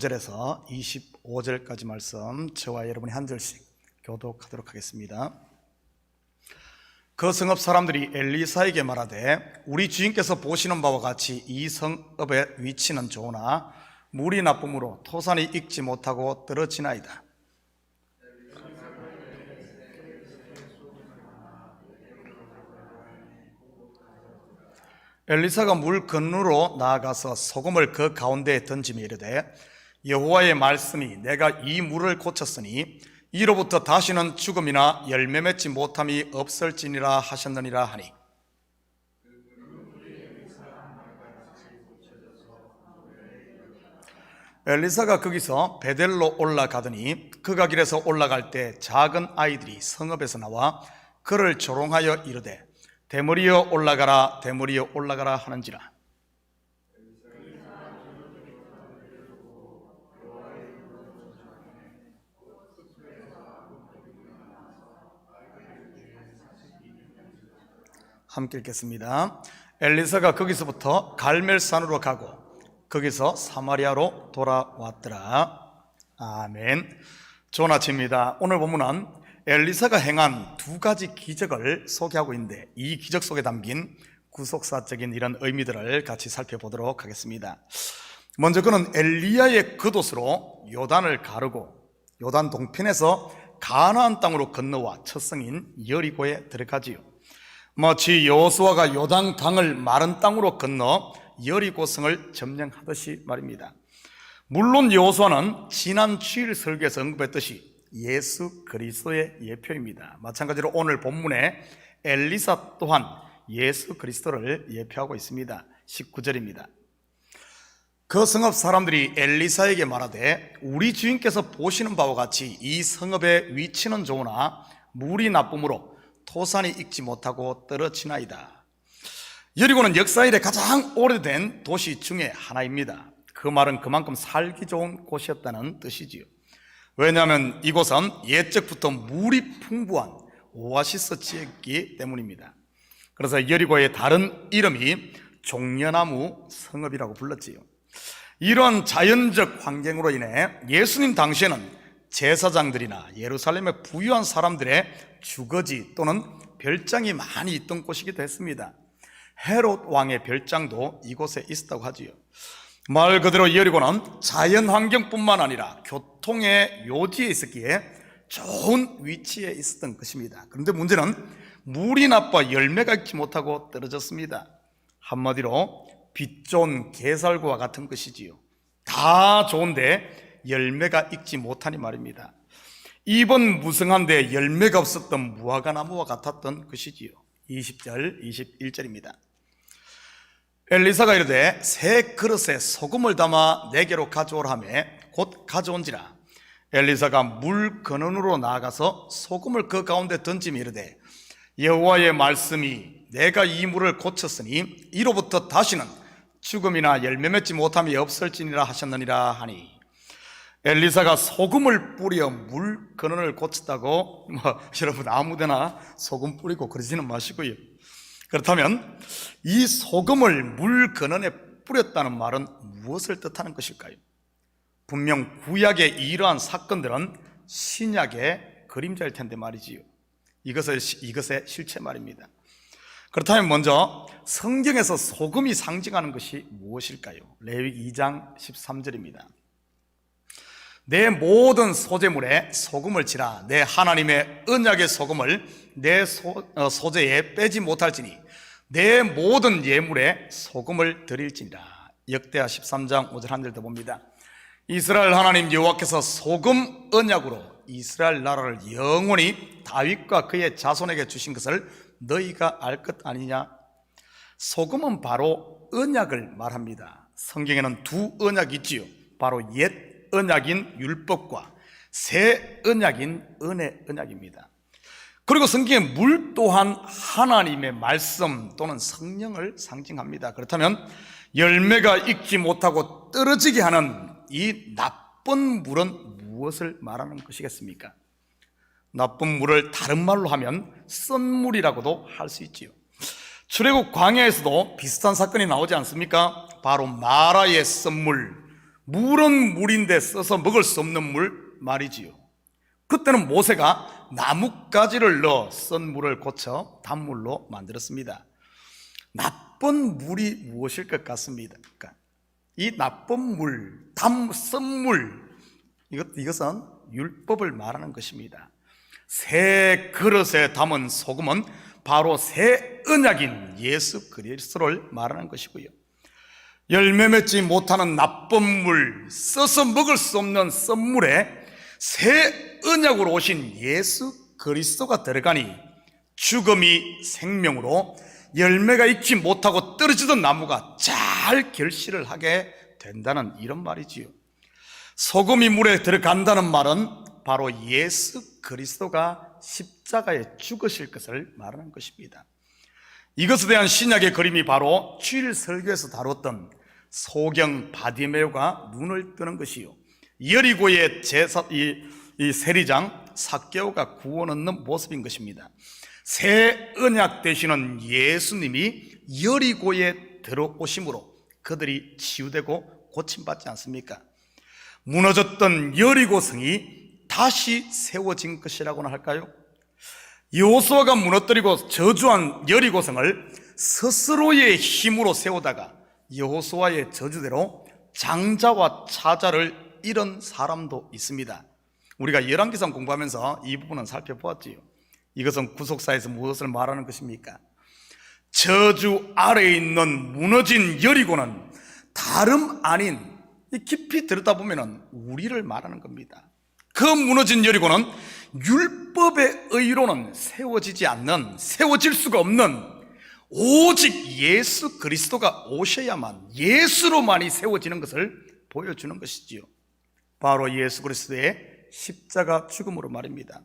절에서 25절까지 말씀 저와 여러분이 한 절씩 교독하도록 하겠습니다. 그 성읍 사람들이 엘리사에게 말하되 우리 주인께서 보시는 바와 같이 이 성읍의 위치는 좋으나 물이 나쁨으로 토산이 익지 못하고 떨어지나이다. 엘리사가 물 건너로 나아가서 소금을 그 가운데에 던지며 이르되 여호와의 말씀이 내가 이 물을 고쳤으니 이로부터 다시는 죽음이나 열매 맺지 못함이 없을지니라 하셨느니라 하니, 엘리사가 거기서 베델로 올라가더니 그가 길에서 올라갈 때 작은 아이들이 성읍에서 나와 그를 조롱하여 이르되 대머리여 올라가라 대머리여 올라가라 하는지라. 함께 읽겠습니다. 엘리사가 거기서부터 갈멜산으로 가고 거기서 사마리아로 돌아왔더라. 아멘. 좋은 아침입니다. 오늘 본문은 엘리사가 행한 두 가지 기적을 소개하고 있는데 이 기적 속에 담긴 구속사적인 이런 의미들을 같이 살펴보도록 하겠습니다. 먼저 그는 엘리야의 겉옷으로 요단을 가르고 요단 동편에서 가나안 땅으로 건너와 첫 성인 여리고에 들어가지요. 마치 여호수아가 요단 강을 마른 땅으로 건너 여리고성을 점령하듯이 말입니다. 물론 여호수아는 지난 주일 설교에서 언급했듯이 예수 그리스도의 예표입니다. 마찬가지로 오늘 본문에 엘리사 또한 예수 그리스도를 예표하고 있습니다. 19절입니다. 그 성읍 사람들이 엘리사에게 말하되 우리 주인께서 보시는 바와 같이 이 성읍의 위치는 좋으나 물이 나쁨으로 토산이 익지 못하고 떨어지나이다. 여리고는 역사 이래 가장 오래된 도시 중에 하나입니다. 그 말은 그만큼 살기 좋은 곳이었다는 뜻이지요. 왜냐하면 이곳은 옛적부터 물이 풍부한 오아시스 지역이기 때문입니다. 그래서 여리고의 다른 이름이 종려나무 성읍이라고 불렀지요. 이러한 자연적 환경으로 인해 예수님 당시에는 제사장들이나 예루살렘의 부유한 사람들의 주거지 또는 별장이 많이 있던 곳이기도 했습니다. 헤롯 왕의 별장도 이곳에 있었다고 하지요. 말 그대로 여리고는 자연 환경뿐만 아니라 교통의 요지에 있었기에 좋은 위치에 있었던 것입니다. 그런데 문제는 물이 나빠 열매가 익지 못하고 떨어졌습니다. 한마디로 빛 좋은 게살과 같은 것이지요. 다 좋은데 열매가 익지 못하니 말입니다. 잎은 무성한데 열매가 없었던 무화과나무와 같았던 것이지요. 20절 21절입니다. 엘리사가 이르되 새 그릇에 소금을 담아 내게로 가져오라 하며 곧 가져온지라. 엘리사가 물 근원으로 나아가서 소금을 그 가운데 던지며 이르되 여호와의 말씀이 내가 이 물을 고쳤으니 이로부터 다시는 죽음이나 열매 맺지 못함이 없을지니라 하셨느니라 하니, 엘리사가 소금을 뿌려 물 근원을 고쳤다고 여러분 아무데나 소금 뿌리고 그러지는 마시고요. 그렇다면 이 소금을 물 근원에 뿌렸다는 말은 무엇을 뜻하는 것일까요? 분명 구약의 이러한 사건들은 신약의 그림자일 텐데 말이지요. 이것의 실체 말입니다. 그렇다면 먼저 성경에서 소금이 상징하는 것이 무엇일까요? 레위기 2장 13절입니다. 내 모든 소재물에 소금을 치라. 내 하나님의 언약의 소금을 내 소재에 빼지 못할지니 내 모든 예물에 소금을 드릴지니라. 역대하 13장 5절 한 절 더 봅니다. 이스라엘 하나님 여호와께서 소금 언약으로 이스라엘 나라를 영원히 다윗과 그의 자손에게 주신 것을 너희가 알 것 아니냐. 소금은 바로 언약을 말합니다. 성경에는 두 언약이 있지요. 바로 옛 언약인 율법과 새 언약인 은혜 언약입니다. 그리고 성경의 물 또한 하나님의 말씀 또는 성령을 상징합니다. 그렇다면 열매가 익지 못하고 떨어지게 하는 이 나쁜 물은 무엇을 말하는 것이겠습니까? 나쁜 물을 다른 말로 하면 썬물이라고도 할 수 있지요. 출애굽 광야에서도 비슷한 사건이 나오지 않습니까? 바로 마라의 썬물, 물은 물인데 써서 먹을 수 없는 물 말이지요. 그때는 모세가 나뭇가지를 넣어 쓴 물을 고쳐 단물로 만들었습니다. 나쁜 물이 무엇일 것 같습니다. 이 나쁜 물, 쓴 물, 이것은 율법을 말하는 것입니다. 새 그릇에 담은 소금은 바로 새 언약인 예수 그리스도를 말하는 것이고요. 열매 맺지 못하는 나쁜 물, 써서 먹을 수 없는 썬물에 새 언약으로 오신 예수 그리스도가 들어가니 죽음이 생명으로, 열매가 익지 못하고 떨어지던 나무가 잘 결실을 하게 된다는 이런 말이지요. 소금이 물에 들어간다는 말은 바로 예수 그리스도가 십자가에 죽으실 것을 말하는 것입니다. 이것에 대한 신약의 그림이 바로 주일 설교에서 다뤘던 소경 바디메오가 눈을 뜨는 것이요, 여리고의 이 세리장 삭개오가 구원 얻는 모습인 것입니다. 새 언약 되시는 예수님이 여리고에 들어오심으로 그들이 치유되고 고침받지 않습니까? 무너졌던 여리고성이 다시 세워진 것이라고나 할까요? 여호수아가 무너뜨리고 저주한 여리고성을 스스로의 힘으로 세우다가 여호수아의 저주대로 장자와 차자를 잃은 사람도 있습니다. 우리가 열왕기상 공부하면서 이 부분은 살펴보았지요. 이것은 구속사에서 무엇을 말하는 것입니까? 저주 아래에 있는 무너진 여리고는 다름 아닌, 깊이 들여다보면 우리를 말하는 겁니다. 그 무너진 여리고는 율법의 의로는 세워지지 않는, 세워질 수가 없는, 오직 예수 그리스도가 오셔야만, 예수로만이 세워지는 것을 보여주는 것이지요. 바로 예수 그리스도의 십자가 죽음으로 말입니다.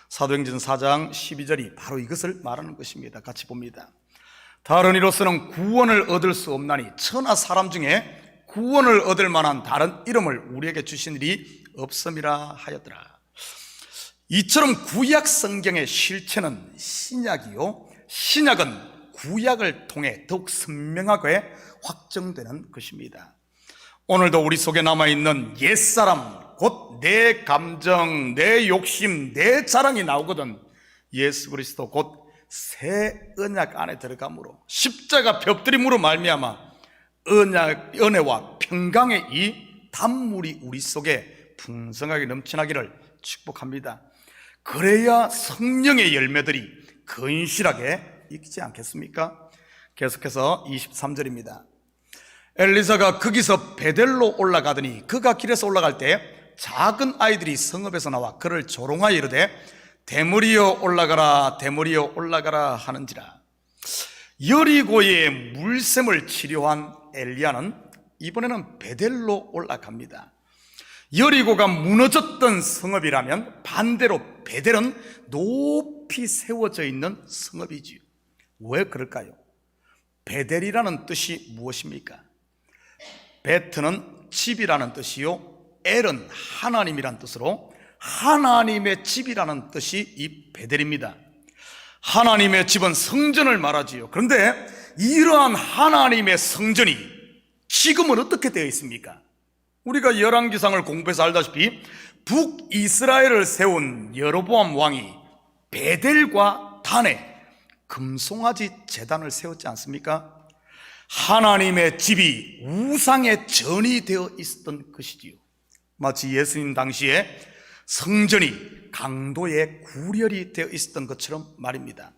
사도행전 4장 12절이 바로 이것을 말하는 것입니다. 같이 봅니다. 다른 이로서는 구원을 얻을 수 없나니 천하 사람 중에 구원을 얻을 만한 다른 이름을 우리에게 주신 일이 없음이라 하였더라. 이처럼 구약 성경의 실체는 신약이요, 신약은 구약을 통해 더욱 선명하게 확정되는 것입니다. 오늘도 우리 속에 남아있는 옛사람, 곧 내 감정, 내 욕심, 내 자랑이 나오거든 예수 그리스도 곧 새 언약 안에 들어감으로, 십자가 벽들임으로 말미암아 은혜와 평강의 이 단물이 우리 속에 풍성하게 넘쳐나기를 축복합니다. 그래야 성령의 열매들이 건실하게 익지 않겠습니까? 계속해서 23절입니다. 엘리사가 거기서 베델로 올라가더니 그가 길에서 올라갈 때 작은 아이들이 성읍에서 나와 그를 조롱하여 이르되 대머리여 올라가라, 대머리여 올라가라 하는지라. 여리고의 물샘을 치료한 엘리야는 이번에는 베델로 올라갑니다. 여리고가 무너졌던 성읍이라면 반대로 베델은 높이 세워져 있는 성읍이지요. 왜 그럴까요? 베델이라는 뜻이 무엇입니까? 베트는 집이라는 뜻이요, 엘은 하나님이란 뜻으로 하나님의 집이라는 뜻이 이 베델입니다. 하나님의 집은 성전을 말하지요. 그런데 이러한 하나님의 성전이 지금은 어떻게 되어 있습니까? 우리가 열왕기상을 공부해서 알다시피 북이스라엘을 세운 여로보암 왕이 베델과 단에 금송아지 제단을 세웠지 않습니까? 하나님의 집이 우상의 전이 되어 있었던 것이지요. 마치 예수님 당시에 성전이 강도의 구렬이 되어 있었던 것처럼 말입니다.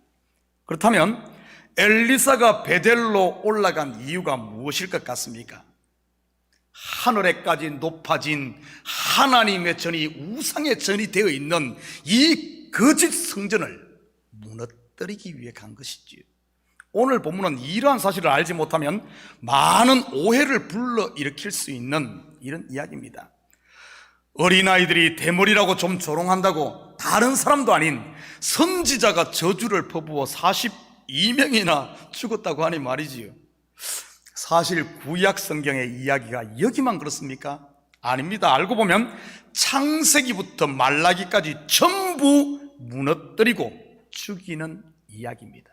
그렇다면 엘리사가 베델로 올라간 이유가 무엇일 것 같습니까? 하늘에까지 높아진 하나님의 전이 우상의 전이 되어 있는 이 거짓 성전을 무너뜨리기 위해 간 것이지요. 오늘 본문은 이러한 사실을 알지 못하면 많은 오해를 불러일으킬 수 있는 이런 이야기입니다. 어린아이들이 대머리라고 좀 조롱한다고 다른 사람도 아닌 선지자가 저주를 퍼부어 42명이나 죽었다고 하니 말이지요. 사실 구약 성경의 이야기가 여기만 그렇습니까? 아닙니다. 알고 보면 창세기부터 말라기까지 전부 무너뜨리고 죽이는 이야기입니다.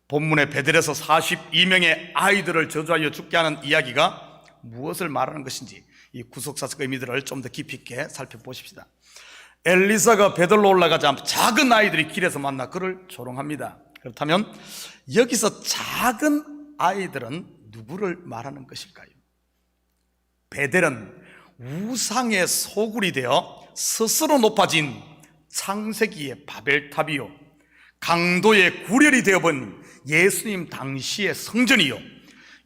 본문의 베델에서 42명의 아이들을 저주하여 죽게 하는 이야기가 무엇을 말하는 것인지 이 구속사적 의미들을 좀 더 깊이 있게 살펴보십시다. 엘리사가 베들로 올라가자 작은 아이들이 길에서 만나 그를 조롱합니다. 그렇다면 여기서 작은 아이들은 누구를 말하는 것일까요? 베델은 우상의 소굴이 되어 스스로 높아진 창세기의 바벨탑이요, 강도의 구렬이 되어본 예수님 당시의 성전이요,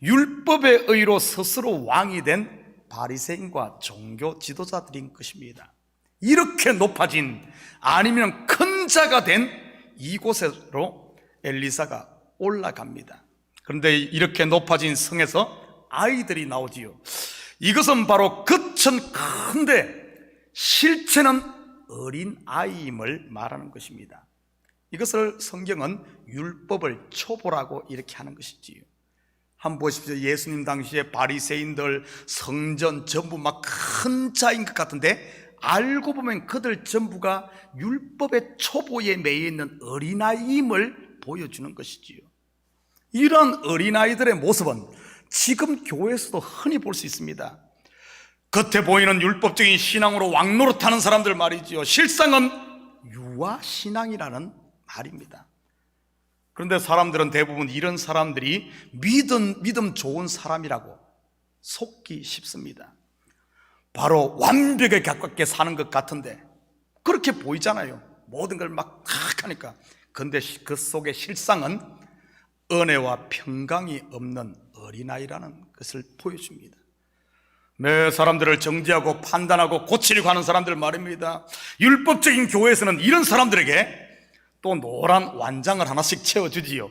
율법의 의로 스스로 왕이 된 바리새인과 종교 지도자들인 것입니다. 이렇게 높아진, 아니면 큰 자가 된 이곳으로 엘리사가 올라갑니다. 그런데 이렇게 높아진 성에서 아이들이 나오지요. 이것은 바로 겉은 큰데 실체는 어린 아이임을 말하는 것입니다. 이것을 성경은 율법을 초보라고 이렇게 하는 것이지요. 한번 보십시오. 예수님 당시에 바리새인들, 성전 전부 막 큰 자인 것 같은데 알고 보면 그들 전부가 율법의 초보에 매여 있는 어린아이임을 보여주는 것이지요. 이런 어린아이들의 모습은 지금 교회에서도 흔히 볼 수 있습니다. 겉에 보이는 율법적인 신앙으로 왕노릇하는 사람들 말이지요. 실상은 유아신앙이라는 말입니다. 그런데 사람들은 대부분 이런 사람들이 믿음 좋은 사람이라고 속기 쉽습니다. 바로 완벽에 가깝게 사는 것 같은데 그렇게 보이잖아요. 모든 걸 막 하니까. 그런데 그 속의 실상은 은혜와 평강이 없는 어린아이라는 것을 보여줍니다. 매 사람들을 정죄하고 판단하고 고치려고 하는 사람들 말입니다. 율법적인 교회에서는 이런 사람들에게 또 노란 완장을 하나씩 채워주지요.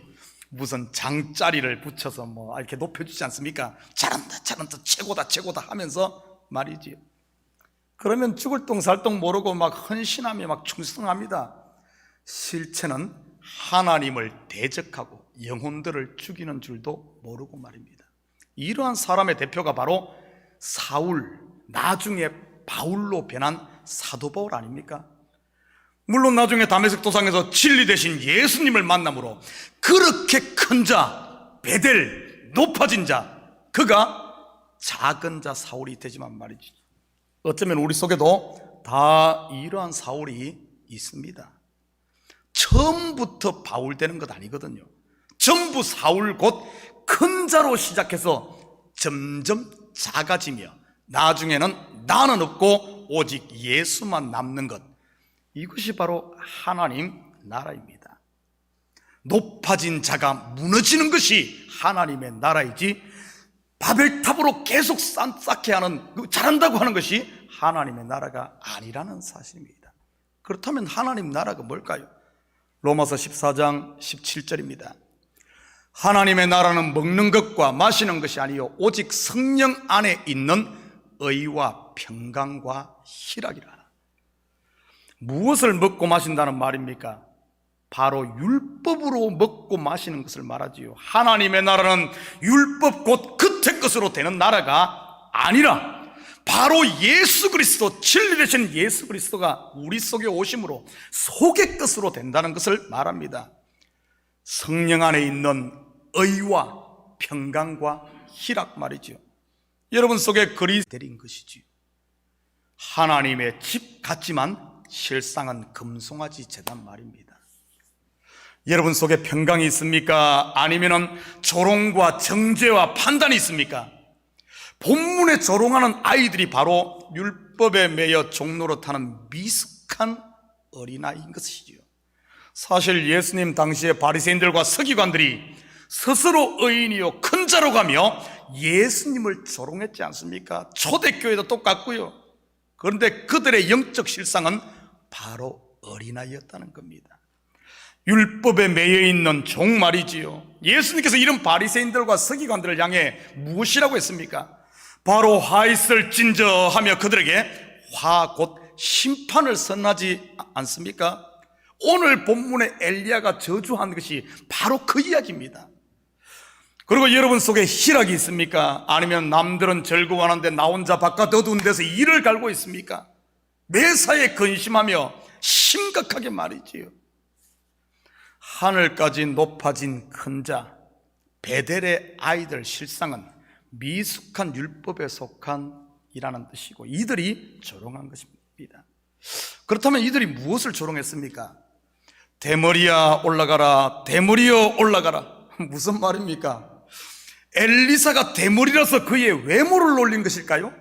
무슨 장자리를 붙여서 뭐 이렇게 높여주지 않습니까? 잘한다, 최고다 하면서 말이지요. 그러면 죽을 똥 살 똥 모르고 막 헌신하며 막 충성합니다. 실체는 하나님을 대적하고 영혼들을 죽이는 줄도 모르고 말입니다. 이러한 사람의 대표가 바로 사울, 나중에 바울로 변한 사도 바울 아닙니까? 물론 나중에 다메섹 도상에서 진리 되신 예수님을 만남으로 그렇게 큰 자, 베델, 높아진 자, 그가 작은 자 사울이 되지만 말이지, 어쩌면 우리 속에도 다 이러한 사울이 있습니다. 처음부터 바울 되는 것 아니거든요. 전부 사울 곧 큰 자로 시작해서 점점 작아지며 나중에는 나는 없고 오직 예수만 남는 것, 이것이 바로 하나님 나라입니다. 높아진 자가 무너지는 것이 하나님의 나라이지 바벨탑으로 계속 쌓게 하는, 잘한다고 하는 것이 하나님의 나라가 아니라는 사실입니다. 그렇다면 하나님 나라가 뭘까요? 로마서 14장 17절입니다. 하나님의 나라는 먹는 것과 마시는 것이 아니요 오직 성령 안에 있는 의와 평강과 희락이라. 무엇을 먹고 마신다는 말입니까? 바로 율법으로 먹고 마시는 것을 말하지요. 하나님의 나라는 율법 곧 겉의 것으로 되는 나라가 아니라 바로 예수 그리스도, 진리 되신 예수 그리스도가 우리 속에 오심으로 속의 것으로 된다는 것을 말합니다. 성령 안에 있는 의와 평강과 희락 말이죠. 여러분 속에 그리스도인 것이지요. 하나님의 집 같지만 실상은 금송아지 재단 말입니다. 여러분 속에 평강이 있습니까? 아니면은 조롱과 정죄와 판단이 있습니까? 본문에 조롱하는 아이들이 바로 율법에 매여 종노릇하는 미숙한 어린아이인 것이지요. 사실 예수님 당시의 바리새인들과 서기관들이 스스로 의인이요 큰 자로 가며 예수님을 조롱했지 않습니까? 초대교회도 똑같고요. 그런데 그들의 영적 실상은 바로 어린아이였다는 겁니다. 율법에 매여 있는 종 말이지요. 예수님께서 이런 바리새인들과 서기관들을 향해 무엇이라고 했습니까? 바로 화 있을진저 하며 그들에게 화 곧 심판을 선언하지 않습니까? 오늘 본문의 엘리야가 저주한 것이 바로 그 이야기입니다. 그리고 여러분 속에 희락이 있습니까? 아니면 남들은 즐거워하는데 나 혼자 바깥 어두운 데서 이를 갈고 있습니까? 매사에 근심하며 심각하게 말이지요. 하늘까지 높아진 큰 자, 베델의 아이들 실상은 미숙한 율법에 속한 이라는 뜻이고, 이들이 조롱한 것입니다. 그렇다면 이들이 무엇을 조롱했습니까? 대머리야 올라가라, 대머리여 올라가라. 무슨 말입니까? 엘리사가 대머리라서 그의 외모를 놀린 것일까요?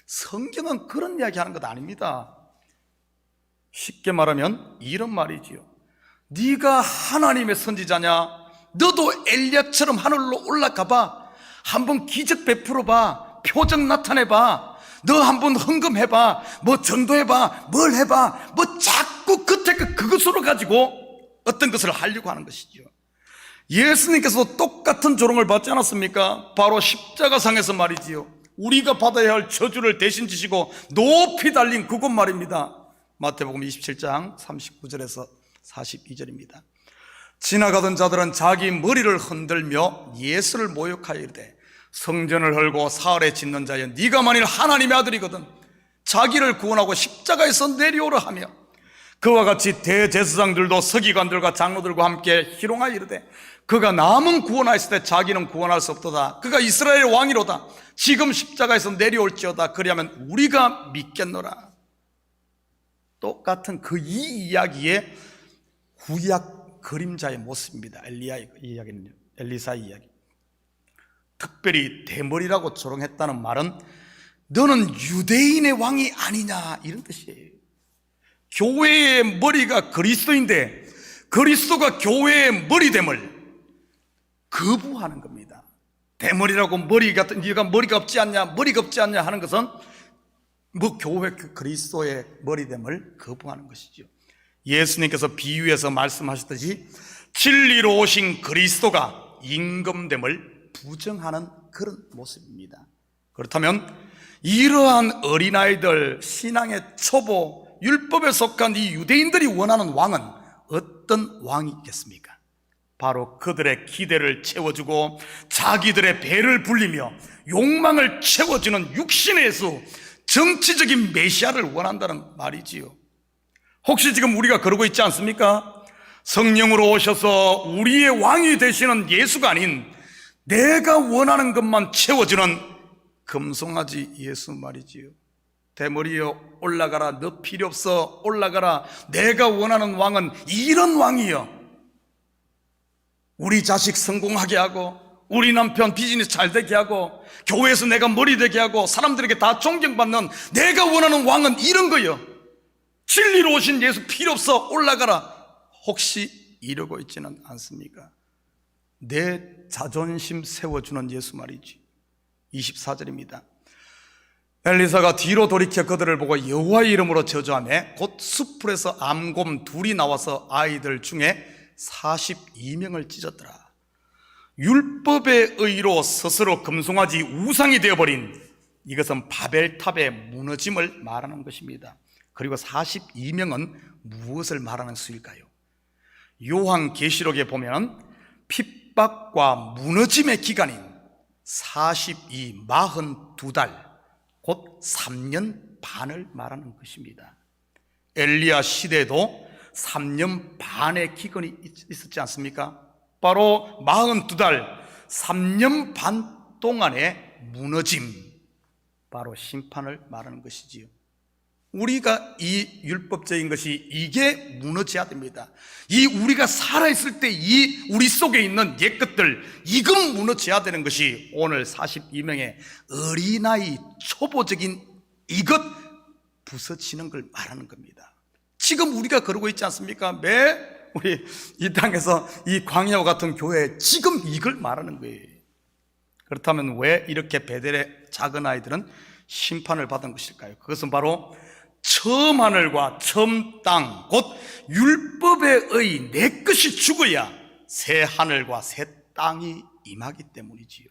성경은 그런 이야기 하는 것 아닙니다. 쉽게 말하면 이런 말이지요. 네가 하나님의 선지자냐? 너도 엘리야처럼 하늘로 올라가 봐. 한번 기적 베풀어 봐. 표정 나타내 봐. 너 한번 헌금해봐. 뭐 전도해봐. 뭘 해봐. 뭐 자꾸 그것으로 가지고 어떤 것을 하려고 하는 것이죠. 예수님께서도 똑같은 조롱을 받지 않았습니까? 바로 십자가상에서 말이지요. 우리가 받아야 할 저주를 대신 지시고 높이 달린 그곳 말입니다. 마태복음 27장 39절에서 42절입니다. 지나가던 자들은 자기 머리를 흔들며 예수를 모욕하여 이르되, 성전을 헐고 사흘에 짓는 자여, 네가 만일 하나님의 아들이거든 자기를 구원하고 십자가에서 내려오라 하며, 그와 같이 대제사장들도 서기관들과 장로들과 함께 희롱하여 이르되, 그가 남은 구원하였을 때 자기는 구원할 수 없도다. 그가 이스라엘의 왕이로다. 지금 십자가에서 내려올지어다. 그리하면 우리가 믿겠노라. 똑같은 그 이 이야기의 구약 그림자의 모습입니다. 엘리야의 이야기는요, 엘리사의 이야기. 특별히 대머리라고 조롱했다는 말은 너는 유대인의 왕이 아니냐, 이런 뜻이에요. 교회의 머리가 그리스도인데 그리스도가 교회의 머리됨을 거부하는 겁니다. 대머리라고 네가 머리가 없지 않냐, 머리가 없지 않냐 하는 것은 뭐 교회 그리스도의 머리됨을 거부하는 것이죠. 예수님께서 비유해서 말씀하셨듯이 진리로 오신 그리스도가 임금됨을 부정하는 그런 모습입니다. 그렇다면 이러한 어린아이들, 신앙의 초보, 율법에 속한 이 유대인들이 원하는 왕은 어떤 왕이겠습니까? 바로 그들의 기대를 채워주고 자기들의 배를 불리며 욕망을 채워주는 육신의 예수, 정치적인 메시아를 원한다는 말이지요. 혹시 지금 우리가 그러고 있지 않습니까? 성령으로 오셔서 우리의 왕이 되시는 예수가 아닌 내가 원하는 것만 채워주는 금송아지 예수 말이지요. 대머리여 올라가라, 너 필요 없어, 올라가라. 내가 원하는 왕은 이런 왕이여. 우리 자식 성공하게 하고, 우리 남편 비즈니스 잘 되게 하고, 교회에서 내가 머리 되게 하고, 사람들에게 다 존경받는 내가 원하는 왕은 이런 거요. 진리로 오신 예수 필요 없어, 올라가라. 혹시 이러고 있지는 않습니까? 내 자존심 세워주는 예수 말이지. 24절입니다. 엘리사가 뒤로 돌이켜 그들을 보고 여호와의 이름으로 저주하며 곧 숲풀에서 암곰 둘이 나와서 아이들 중에 42명을 찢었더라. 율법의 의로 스스로 금송아지 우상이 되어버린, 이것은 바벨탑의 무너짐을 말하는 것입니다. 그리고 42명은 무엇을 말하는 수일까요? 요한계시록에 보면 핍박과 무너짐의 기간인 42달, 곧 3년 반을 말하는 것입니다. 엘리야 시대에도 3년 반의 기근이 있었지 않습니까? 바로 42달, 3년 반 동안의 무너짐, 바로 심판을 말하는 것이지요. 우리가 이 율법적인 것이 이게 무너져야 됩니다. 이 우리가 살아있을 때 이 우리 속에 있는 옛것들, 이건 무너져야 되는 것이 오늘 42명의 어린아이 초보적인 이것 부서지는 걸 말하는 겁니다. 지금 우리가 그러고 있지 않습니까? 매 우리 이 땅에서 이 광야와 같은 교회에 지금 이걸 말하는 거예요. 그렇다면 왜 이렇게 베델의 작은 아이들은 심판을 받은 것일까요? 그것은 바로 처음 하늘과 처음 땅, 곧 율법의 의 내 것이 죽어야 새 하늘과 새 땅이 임하기 때문이지요.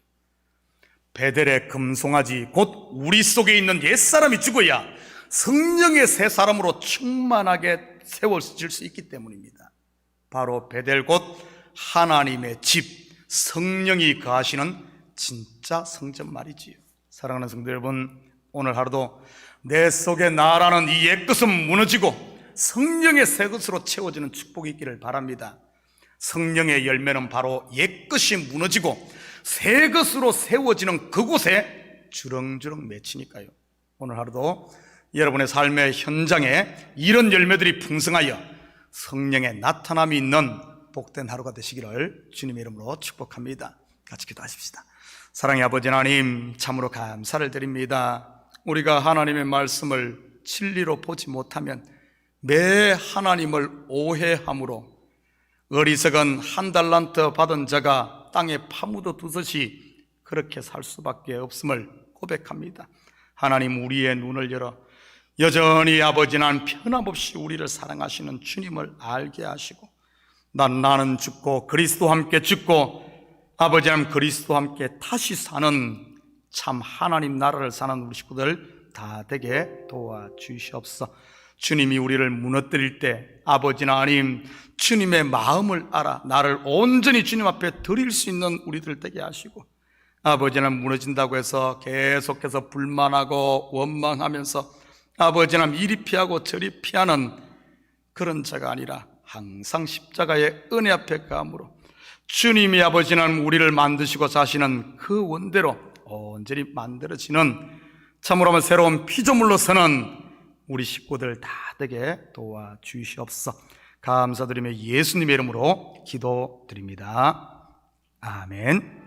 베델의 금송아지, 곧 우리 속에 있는 옛사람이 죽어야 성령의 새 사람으로 충만하게 세워질 수 있기 때문입니다. 바로 베델 곧 하나님의 집, 성령이 거하시는 진짜 성전 말이지요. 사랑하는 성도 여러분, 오늘 하루도 내 속에 나라는 이 옛것은 무너지고 성령의 새 것으로 채워지는 축복이 있기를 바랍니다. 성령의 열매는 바로 옛것이 무너지고 새 것으로 세워지는 그곳에 주렁주렁 맺히니까요. 오늘 하루도 여러분의 삶의 현장에 이런 열매들이 풍성하여 성령의 나타남이 있는 복된 하루가 되시기를 주님의 이름으로 축복합니다. 같이 기도하십시다. 사랑의 아버지 하나님, 참으로 감사를 드립니다. 우리가 하나님의 말씀을 진리로 보지 못하면 매 하나님을 오해함으로 어리석은 한 달란트 받은 자가 땅에 파묻어 두듯이 그렇게 살 수밖에 없음을 고백합니다. 하나님, 우리의 눈을 열어 여전히 아버지 난 변함없이 우리를 사랑하시는 주님을 알게 하시고 나는 죽고 그리스도와 함께 죽고 아버지 하나님 그리스도와 함께 다시 사는 참 하나님 나라를 사는 우리 식구들 다 되게 도와주시옵소서. 주님이 우리를 무너뜨릴 때 아버지 하나님 주님의 마음을 알아 나를 온전히 주님 앞에 드릴 수 있는 우리들 되게 하시고 아버지 하나님 무너진다고 해서 계속해서 불만하고 원망하면서 아버지 하나님 이리 피하고 저리 피하는 그런 자가 아니라 항상 십자가의 은혜 앞에 감으로 주님이 아버지 하나님 우리를 만드시고 사시는 그 원대로 온전히 만들어지는 참으로 하면 새로운 피조물로 서는 우리 식구들 다 되게 도와주시옵소서. 감사드리며 예수님의 이름으로 기도드립니다. 아멘.